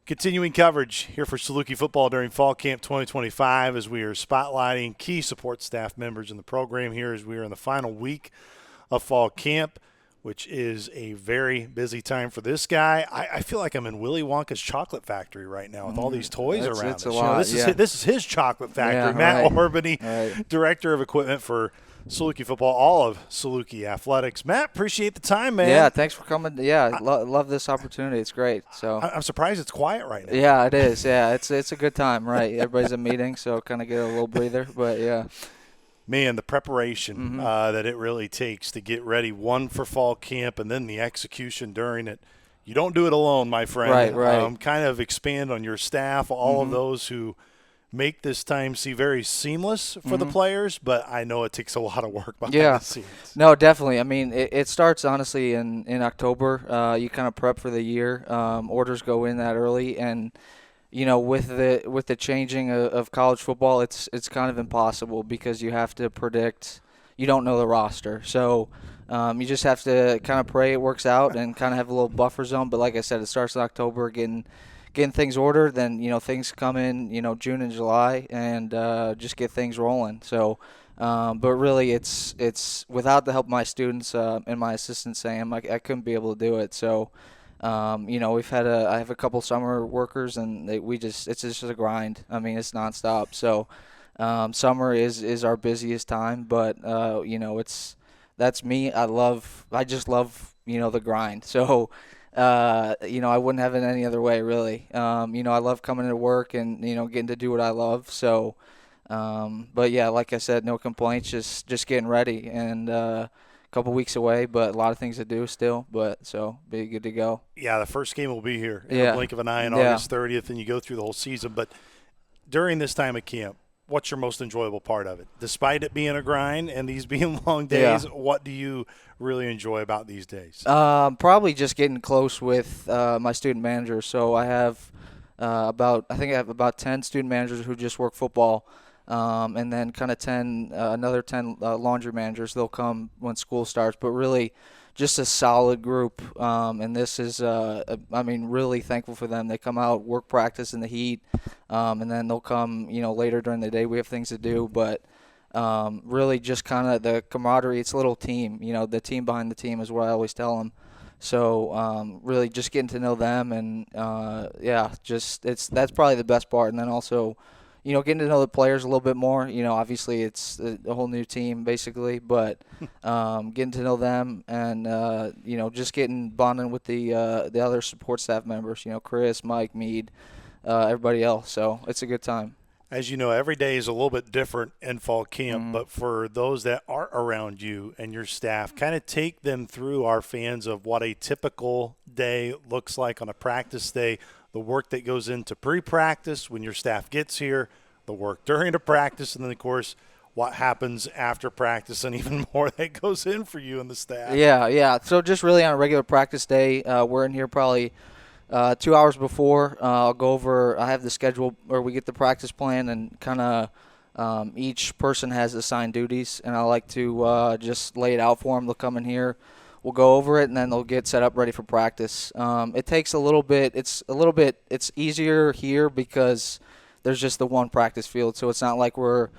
Continuing coverage here for Saluki football during Fall Camp 2025 as we are spotlighting key support staff members in the program here as we are in the final week of Fall Camp, which is a very busy time for this guy. I feel like I'm in Willy Wonka's chocolate factory right now with all these toys around it's us. a lot, This is his chocolate factory. Yeah, Matt right. Orbany, Director of Equipment for Saluki football, all of Saluki athletics. Matt, appreciate the time, man. Yeah, thanks for coming. Yeah, love this opportunity. It's great. So I'm surprised it's quiet right now. yeah, it is. Yeah, it's a good time, right? Everybody's in meeting, so kind of get a little breather. But yeah, Man, the preparation that it really takes to get ready, one for fall camp and then the execution during it. You don't do it alone, my friend. Right. Kind of expand on your staff, all of those who make this time seem very seamless for the players, but I know it takes a lot of work behind the scenes. No, definitely. I mean, it starts honestly in October. You kind of prep for the year. Orders go in that early, and with the changing of college football, it's kind of impossible because you have to predict. You don't know the roster, so you just have to kind of pray it works out and kind of have a little buffer zone. But like I said, it starts in October, getting things ordered. Then things come in June and July, and just get things rolling. So. But really, it's without the help of my students and my assistant Sam, I couldn't be able to do it. So. I have a couple summer workers, and it's just a grind. I mean, it's nonstop. So, summer is our busiest time, but that's me. I just love the grind. So, I wouldn't have it any other way, really. I love coming to work and getting to do what I love. So, but yeah, like I said, no complaints. Just getting ready and. Couple weeks away, but a lot of things to do still, but so be good to go. Yeah, the first game will be here in the blink of an eye on August 30th, and you go through the whole season. But during this time of camp, what's your most enjoyable part of it? Despite it being a grind and these being long days, what do you really enjoy about these days? Probably just getting close with my student managers. So I have about 10 student managers who just work football. And then kind of another 10 laundry managers. They'll come when school starts, but really just a solid group. And this is, really thankful for them. They come out, work practice in the heat, and then they'll come, later during the day. We have things to do, but really just kind of the camaraderie. It's a little team. The team behind the team is what I always tell them. So really just getting to know them, and that's probably the best part. And then also, getting to know the players a little bit more. Obviously it's a whole new team basically, but getting to know them and just bonding with the other support staff members. Chris, Mike, Mead, everybody else. So it's a good time. As you know, every day is a little bit different in fall camp, but for those that are around you and your staff, kind of take them through our fans of what a typical day looks like on a practice day. The work that goes into pre-practice when your staff gets here, the work during the practice, and then, of course, what happens after practice and even more that goes in for you and the staff. Yeah. So just really on a regular practice day, we're in here probably 2 hours before. I'll go over – I have the schedule where we get the practice plan and kind of each person has assigned duties, and I like to just lay it out for them. They'll come in here. We'll go over it, and then they'll get set up ready for practice. It takes a little bit. It's easier here because there's just the one practice field, so it's not like we're,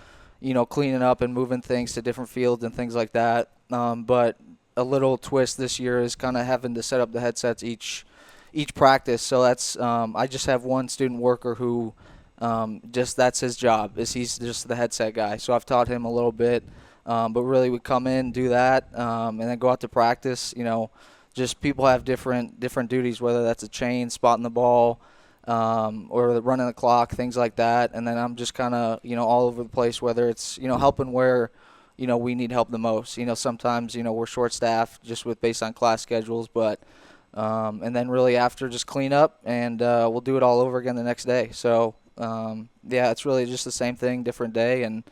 cleaning up and moving things to different fields and things like that. But a little twist this year is kind of having to set up the headsets each practice. So that's I just have one student worker who that's his job. He's just the headset guy. So I've taught him a little bit. But really we come in, do that, and then go out to practice. Just people have different duties, whether that's a chain, spotting the ball, or running the clock, things like that. And then I'm just kind of, all over the place, whether it's, helping where, we need help the most. Sometimes, we're short-staffed just based on class schedules. But and then really after just clean up, and we'll do it all over again the next day. So, it's really just the same thing, different day. And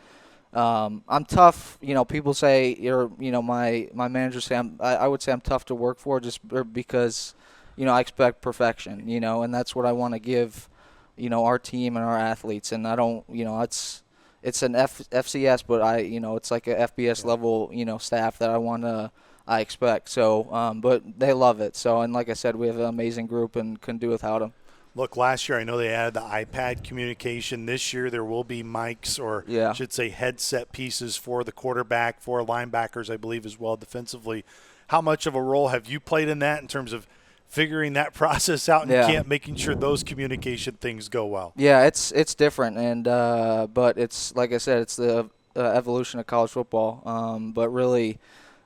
I'm tough. People say my managers say I would say I'm tough to work for just because, I expect perfection, and that's what I want to give, our team and our athletes. And I don't, it's an FCS, but it's like a FBS level, staff that I expect. So, but they love it. So, and like I said, we have an amazing group and couldn't do without them. Look, last year I know they added the iPad communication. This year there will be mics, or Yeah. I should say headset pieces for the quarterback, for linebackers, I believe, as well defensively. How much of a role have you played in that in terms of figuring that process out and Yeah. making sure those communication things go well? Yeah, it's different, and but it's like I said, it's the evolution of college football. But really,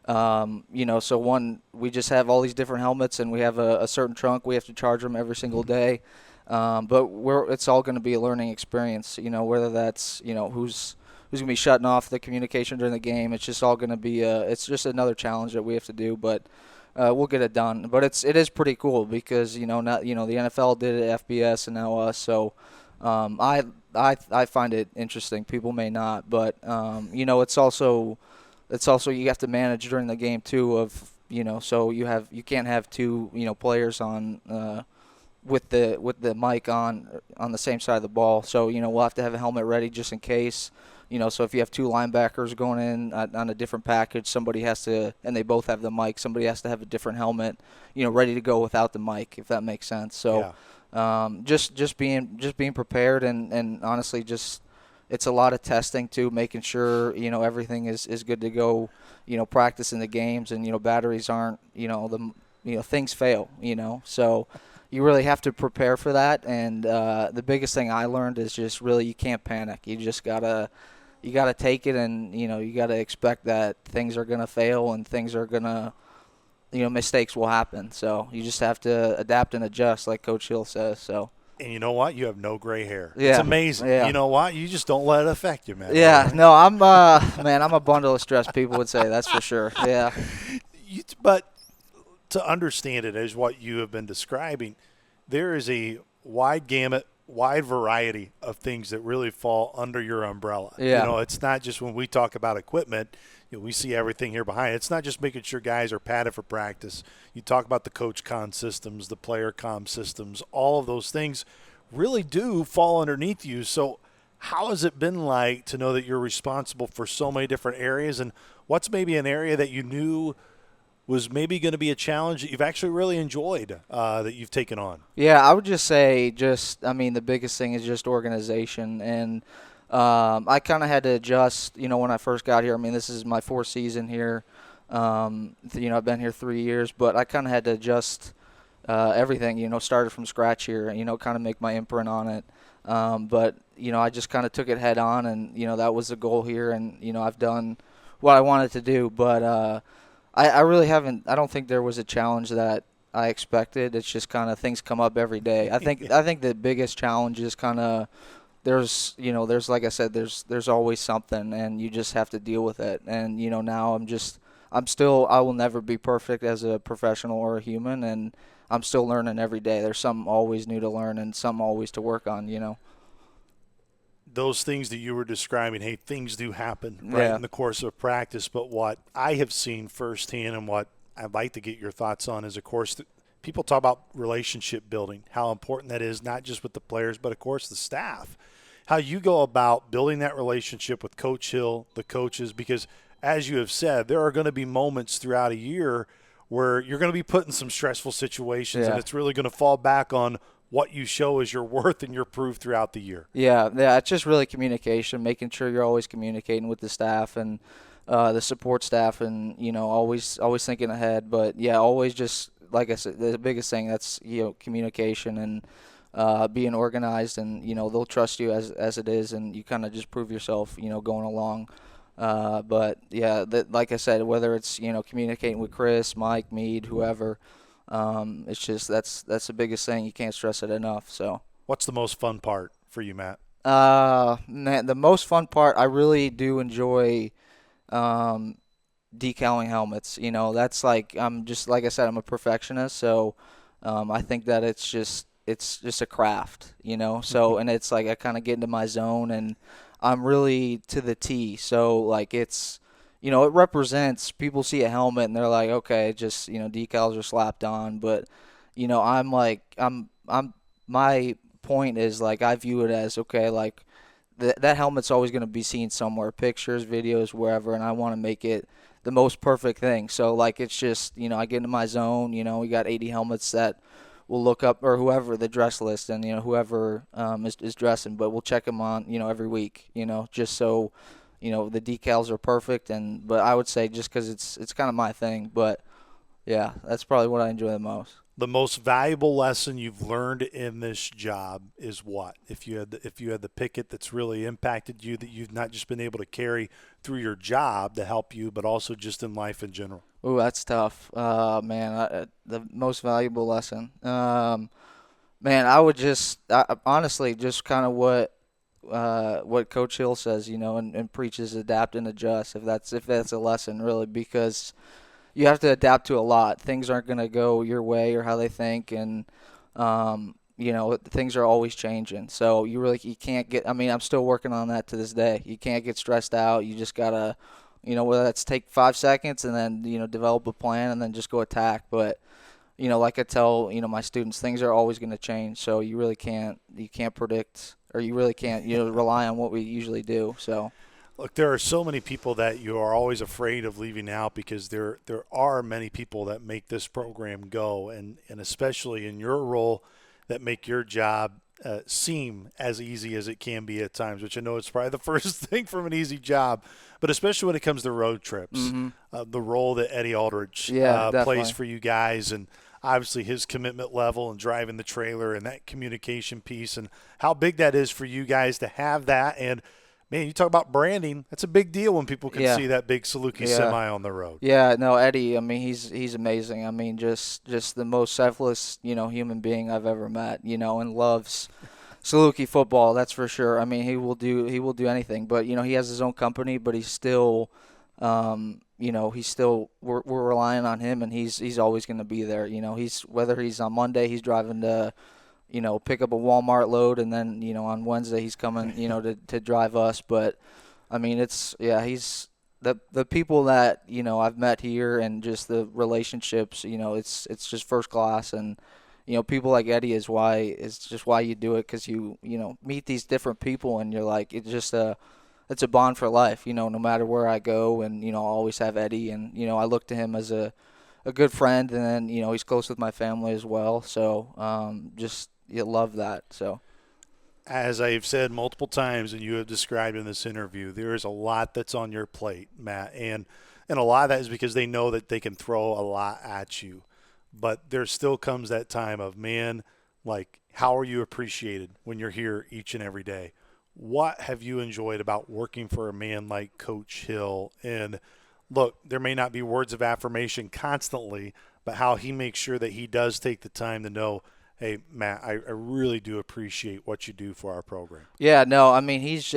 so we just have all these different helmets, and we have a certain trunk. We have to charge them every single day. But it's all going to be a learning experience. Whether that's who's going to be shutting off the communication during the game. It's just all going to be it's just another challenge that we have to do, but. We'll get it done, but it is pretty cool because not the NFL did it, FBS, and now us. So I find it interesting. People may not, but it's also you have to manage during the game too. So you can't have two players on with the mic on the same side of the ball. So we'll have to have a helmet ready just in case. So if you have two linebackers going in on a different package, somebody has to, and they both have the mic, somebody has to have a different helmet, ready to go without the mic, if that makes sense. So just being prepared, and honestly, just it's a lot of testing too, making sure everything is good to go, practicing the games, and batteries aren't, things fail, so. You really have to prepare for that, and the biggest thing I learned is just really you can't panic. You just gotta take it, and you gotta expect that things are gonna fail and things are gonna mistakes will happen. So you just have to adapt and adjust, like Coach Hill says. So. And you know what? You have no gray hair. Yeah. It's amazing. Yeah. You know what? You just don't let it affect you, man. Yeah. No, I'm I'm a bundle of stress. People would say that's for sure. Yeah. But to understand it as what you have been describing, there is a wide gamut, wide variety of things that really fall under your umbrella. Yeah. It's not just when we talk about equipment, we see everything here behind it. It's not just making sure guys are padded for practice. You talk about the coach comm systems, the player comm systems, all of those things really do fall underneath you. So how has it been like to know that you're responsible for so many different areas, and what's maybe an area that you knew was maybe going to be a challenge that you've actually really enjoyed that you've taken on? Yeah, I would just say the biggest thing is just organization. And I kind of had to adjust, when I first got here. This is my fourth season here. I've been here 3 years, but I kind of had to adjust everything, started from scratch here, kind of make my imprint on it. But I just kind of took it head on, and, that was the goal here. And, I've done what I wanted to do, but I really haven't. I don't think there was a challenge that I expected. It's just kind of things come up every day. I think the biggest challenge is kind of there's like I said, there's always something, and you just have to deal with it. And now I will never be perfect as a professional or a human, and I'm still learning every day. There's something always new to learn and something always to work on. Those things that you were describing, hey, things do happen in the course of practice. But what I have seen firsthand, and what I'd like to get your thoughts on, is, of course, people talk about relationship building, how important that is, not just with the players, but, of course, the staff. How you go about building that relationship with Coach Hill, the coaches, because, as you have said, there are going to be moments throughout a year where you're going to be put in some stressful situations, and it's really going to fall back on what you show as your worth and your proof throughout the year. Yeah, it's just really communication, making sure you're always communicating with the staff and the support staff, and always thinking ahead. But yeah, always just like I said, the biggest thing that's communication and being organized, and they'll trust you as it is, and you kind of just prove yourself going along. But yeah, like I said, whether it's communicating with Chris, Mike, Mead, whoever. It's just that's the biggest thing. You can't stress it enough. So, what's the most fun part for you, Matt? Man, the most fun part, I really do enjoy decaling helmets. That's like like I said, I'm a perfectionist, so I think that it's just a craft. So and it's like I kind of get into my zone, and I'm really to the T. So like it's. It represents, people see a helmet and they're like, okay, just, decals are slapped on. But, my point is, like, I view it as, okay, like, that helmet's always going to be seen somewhere, pictures, videos, wherever, and I want to make it the most perfect thing. So, like, it's just, I get into my zone, we got 80 helmets that we'll look up, or whoever, the dress list, and whoever is dressing, but we'll check them on every week, just so the decals are perfect. But I would say just because it's kind of my thing, but yeah, that's probably what I enjoy the most. The most valuable lesson you've learned in this job is what? If you had the picket that's really impacted you, that you've not just been able to carry through your job to help you, but also just in life in general. Ooh, that's tough. Man, the most valuable lesson. Man, I would honestly just kind of what Coach Hill says, and preaches, adapt and adjust. If that's a lesson, really, because you have to adapt to a lot. Things aren't going to go your way or how they think, and things are always changing. So you can't get. I mean, I'm still working on that to this day. You can't get stressed out. You just gotta, whether that's take 5 seconds and then develop a plan and then just go attack. But like I tell my students, things are always going to change. So you can't predict, or you really can't rely on what we usually do. So. Look, there are so many people that you are always afraid of leaving out because there are many people that make this program go, and especially in your role, that make your job seem as easy as it can be at times, which I know it's probably the first thing from an easy job, but especially when it comes to road trips, the role that Eddie Aldridge plays for you guys, and obviously his commitment level and driving the trailer and that communication piece and how big that is for you guys to have that. And man, you talk about branding. That's a big deal when people can see that big Saluki semi on the road. Yeah, no, Eddie, I mean, he's amazing. I mean, just the most selfless, human being I've ever met, and loves Saluki football, that's for sure. I mean, he will do anything. But, he has his own company, but he's still we're relying on him, and he's always going to be there. Whether he's on Monday, he's driving to pick up a Walmart load, and then, on Wednesday he's coming, to drive us. But, I mean, he's the people that, I've met here, and just the relationships, it's just first class. And, people like Eddie is just why you do it, because you meet these different people, and you're like, it's a bond for life, no matter where I go. And, I'll always have Eddie, and, I look to him as a good friend, and then, he's close with my family as well. So, you love that. So, as I've said multiple times, and you have described in this interview, there is a lot that's on your plate, Matt, and a lot of that is because they know that they can throw a lot at you. But there still comes that time of, man, like, how are you appreciated when you're here each and every day? What have you enjoyed about working for a man like Coach Hill? And look, there may not be words of affirmation constantly, but how he makes sure that he does take the time to know, hey, Matt, I really do appreciate what you do for our program. Yeah, no, I mean, he's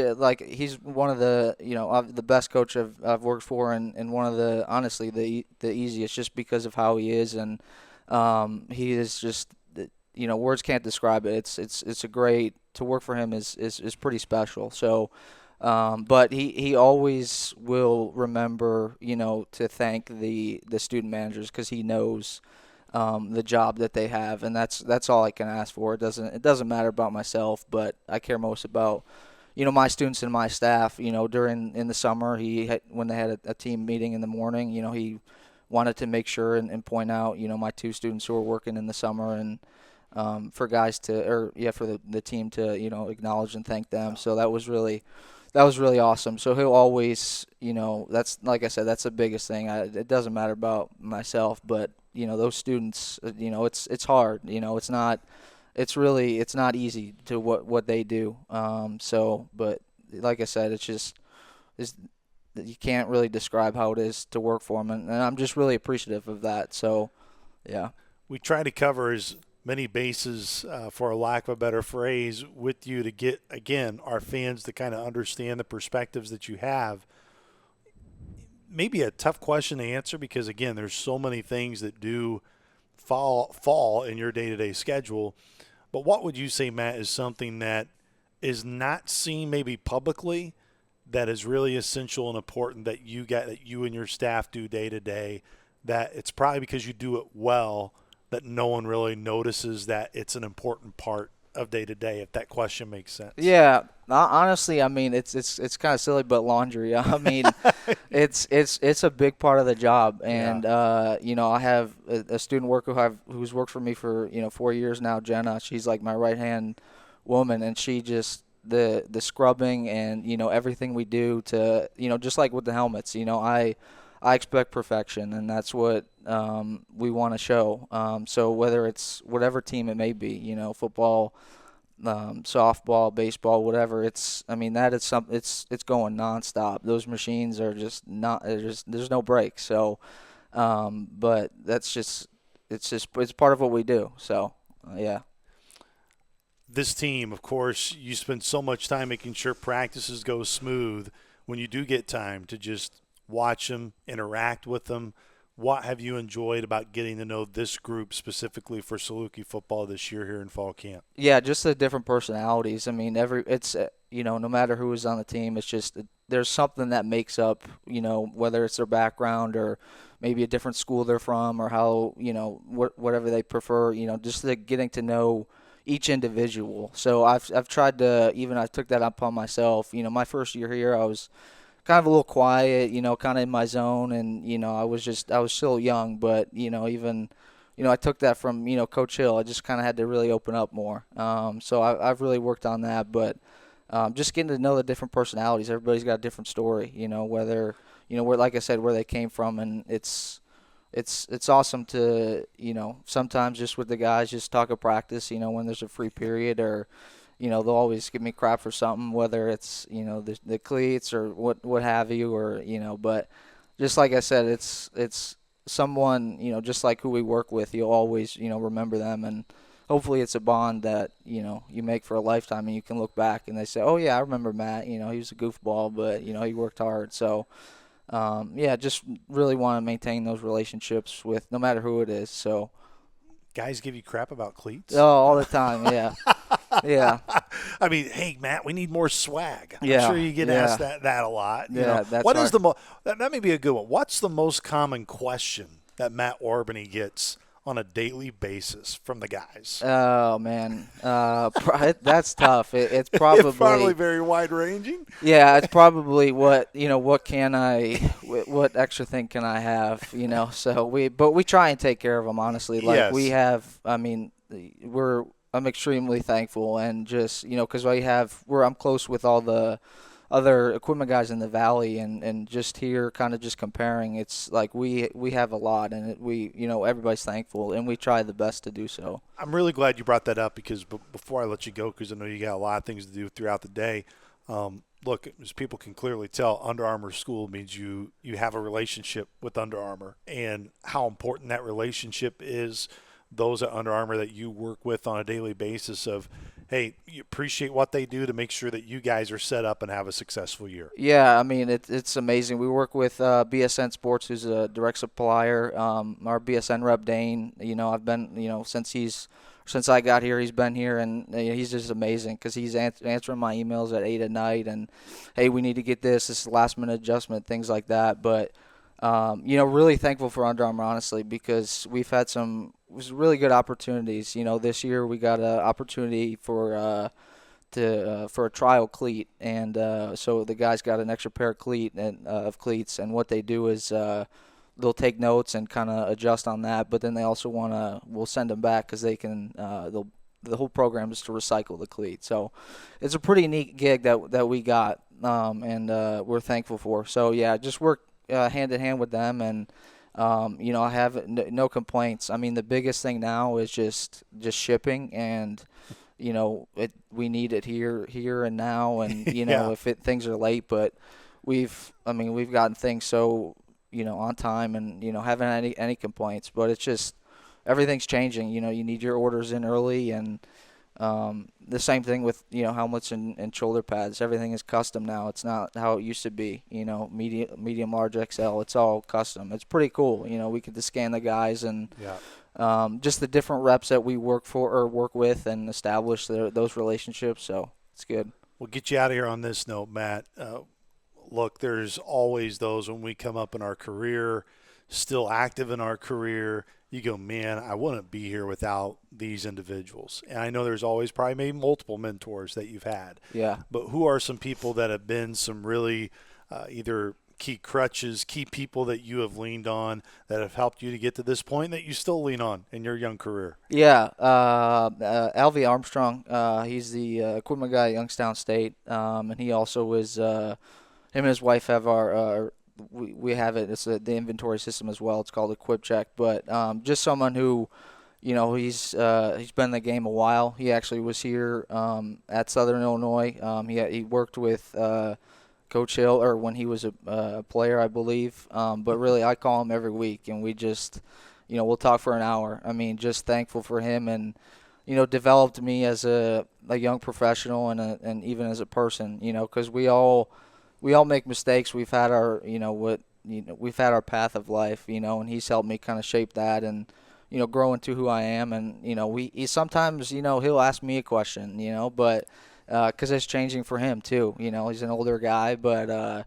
one of the, the best coach I've worked for, and one of the, honestly, the easiest, just because of how he is. And he is just, words can't describe it. It's a great, to work for him is pretty special. So, but he always will remember, to thank the student managers, because he knows the job that they have, and that's all I can ask for. It doesn't matter about myself, but I care most about my students and my staff. In the summer, when they had a team meeting in the morning, he wanted to make sure and point out my two students who were working in the summer, and for the team to acknowledge and thank them. So that was really awesome. So he'll always, that's, like I said, that's the biggest thing. It doesn't matter about myself, but those students, it's hard. It's not easy to what they do. But like I said, you can't really describe how it is to work for them, and I'm just really appreciative of that. So, yeah. We try to cover as many bases, for a lack of a better phrase, with you to get, again, our fans to kind of understand the perspectives that you have. Maybe a tough question to answer because, again, there's so many things that do fall in your day-to-day schedule. But what would you say, Matt, is something that is not seen maybe publicly that is really essential and important that you and your staff do day-to-day, that it's probably because you do it well that no one really notices that it's an important part of day to day, if that question makes sense. Yeah, honestly, I mean it's kind of silly, but laundry. I mean, it's a big part of the job, Yeah. and I have a student worker who's worked for me for 4 years now, Jenna. She's like my right hand woman, and she just the scrubbing and everything we do to just like with the helmets. I expect perfection, and that's what we want to show. So whether it's whatever team it may be, football, softball, baseball, whatever. I mean, that is some. It's going nonstop. Those machines are just not. There's no break. So, but it's part of what we do. So, yeah. This team, of course, you spend so much time making sure practices go smooth. When you do get time to just watch them, interact with them, what have you enjoyed about getting to know this group specifically for Saluki football this year here in fall camp? Yeah, just the different personalities. I mean, it's no matter who is on the team, it's just there's something that makes up, whether it's their background or maybe a different school they're from or how, whatever they prefer, just getting to know each individual. So I've tried to even I took that upon myself. My first year here, I was kind of a little quiet, kind of in my zone, and I was still young, but even I took that from Coach Hill. I just kind of had to really open up more. So I've really worked on that, but just getting to know the different personalities. Everybody's got a different story, whether where, like I said, where they came from, and it's awesome to sometimes just with the guys just talk of practice, when there's a free period or they'll always give me crap for something, whether it's the cleats or what have you, or but just like I said, it's someone just like who we work with. You'll always remember them, and hopefully it's a bond that you make for a lifetime, and you can look back and they say, oh yeah, I remember Matt. He was a goofball, but he worked hard. So yeah, just really want to maintain those relationships with no matter who it is. So Guys give you crap about cleats? oh, all the time, yeah. Yeah, I mean, hey, Matt, we need more swag. I'm yeah, sure you get yeah, asked that a lot. yeah. That's What hard. is that may be a good one. What's the most common question that Matt Orbany gets on a daily basis from the guys? Oh man, that's tough. It's It's probably probably very wide ranging. yeah. It's probably what can what extra thing can I have? So we try and take care of them honestly. Like we Yes. have. I mean, I'm extremely thankful and just because I'm close with all the other equipment guys in the valley, and just here kind of just comparing, it's like we have a lot, and we everybody's thankful, and we try the best to do so. I'm really glad you brought that up because before I let you go, because I know you got a lot of things to do throughout the day. Look, as people can clearly tell, Under Armour School means you have a relationship with Under Armour, and how important that relationship is. Those at Under Armour that you work with on a daily basis of, hey, you appreciate what they do to make sure that you guys are set up and have a successful year. Yeah, I mean it's amazing. We work with BSN Sports, who's a direct supplier. Our BSN rep Dane, I've been since I got here, he's been here, and he's just amazing because he's answering my emails at 8 at night, and hey, we need to get this is last minute adjustment, things like that. But really thankful for Under Armour honestly because we've had some really good opportunities. This year we got an opportunity for a trial cleat, and so the guys got an extra pair of cleats, and what they do is they'll take notes and kind of adjust on that, but then they also we'll send them back because they can the whole program is to recycle the cleat. So it's a pretty neat gig that we got, and we're thankful for. So yeah, just work hand in hand with them, and I have no complaints. I mean, the biggest thing now is just shipping, and we need it here and now, and Yeah. if things are late, but we've gotten things so on time, and haven't had any complaints. But it's just everything's changing. You need your orders in early, and the same thing with helmets and shoulder pads. Everything is custom now. It's not how it used to be. Medium, large, XL. It's all custom. It's pretty cool. We get to scan the guys, and Yeah. just the different reps that we work with and establish those relationships. So it's good. We'll get you out of here on this note, Matt. Look, there's always those when we come up in our career, still active in our career, you go, man, I wouldn't be here without these individuals. And I know there's always probably maybe multiple mentors that you've had. Yeah. But who are some people that have been some really either key crutches, key people that you have leaned on that have helped you to get to this point that you still lean on in your young career? Yeah, Alvy Armstrong. He's the equipment guy at Youngstown State, and he also is. Him and his wife have our. We have it. It's the inventory system as well. It's called Equip Check. But just someone who, he's been in the game a while. He actually was here at Southern Illinois. He worked with Coach Hill, or when he was a player, I believe. But really, I call him every week, and we just, we'll talk for an hour. I mean, just thankful for him, and developed me as a young professional and even as a person. Because we all make mistakes. We've had our we've had our path of life. And he's helped me kind of shape that and grow into who I am. And he sometimes he'll ask me a question. But because it's changing for him too. He's an older guy, but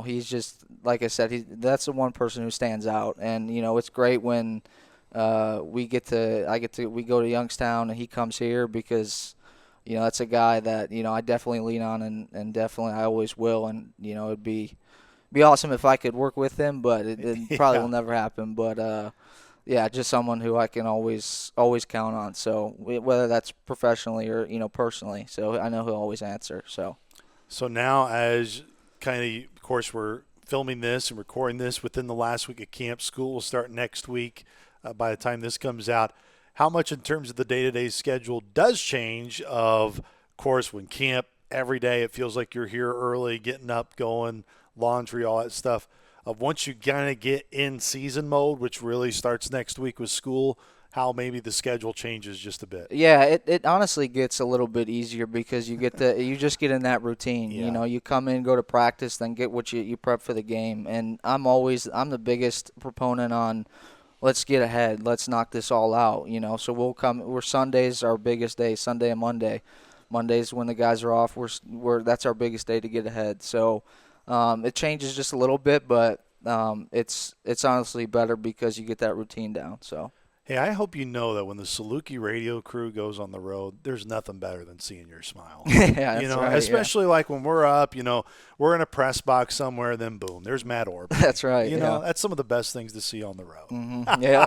he's just, like I said, that's the one person who stands out. And it's great when we go to Youngstown and he comes here, because that's a guy that I definitely lean on, and definitely I always will. And it'd be awesome if I could work with him, but it probably will never happen. But yeah, just someone who I can always count on. So whether that's professionally or personally, so I know he'll always answer. So now, as of course, we're filming this and recording this within the last week of camp. School will start next week. By the time this comes out, how much in terms of the day-to-day schedule does change? Of course, when camp every day, it feels like you're here early, getting up, going, laundry, all that stuff. Once you kind of get in season mode, which really starts next week with school, how maybe the schedule changes just a bit. Yeah, it honestly gets a little bit easier, because you just get in that routine. Yeah. You come in, go to practice, then get what you prep for the game. And I'm the biggest proponent on, let's get ahead, let's knock this all out. So we're Sunday's our biggest day, Sunday and Monday. Monday's when the guys are off. That's our biggest day to get ahead. So it changes just a little bit, but it's honestly better because you get that routine down. So. Hey, I hope you know that when the Saluki radio crew goes on the road, there's nothing better than seeing your smile. Yeah, that's right, especially like when we're up, we're in a press box somewhere, then boom, there's Matt Orbany. That's right. That's some of the best things to see on the road. Mm-hmm. Yeah.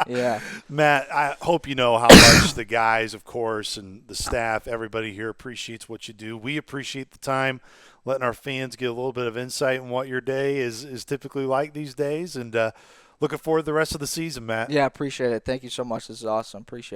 Yeah. Matt, I hope you know how much the guys, of course, and the staff, everybody here appreciates what you do. We appreciate the time, letting our fans get a little bit of insight in what your day is typically like these days, and looking forward to the rest of the season, Matt. Yeah, appreciate it. Thank you so much. This is awesome. Appreciate it.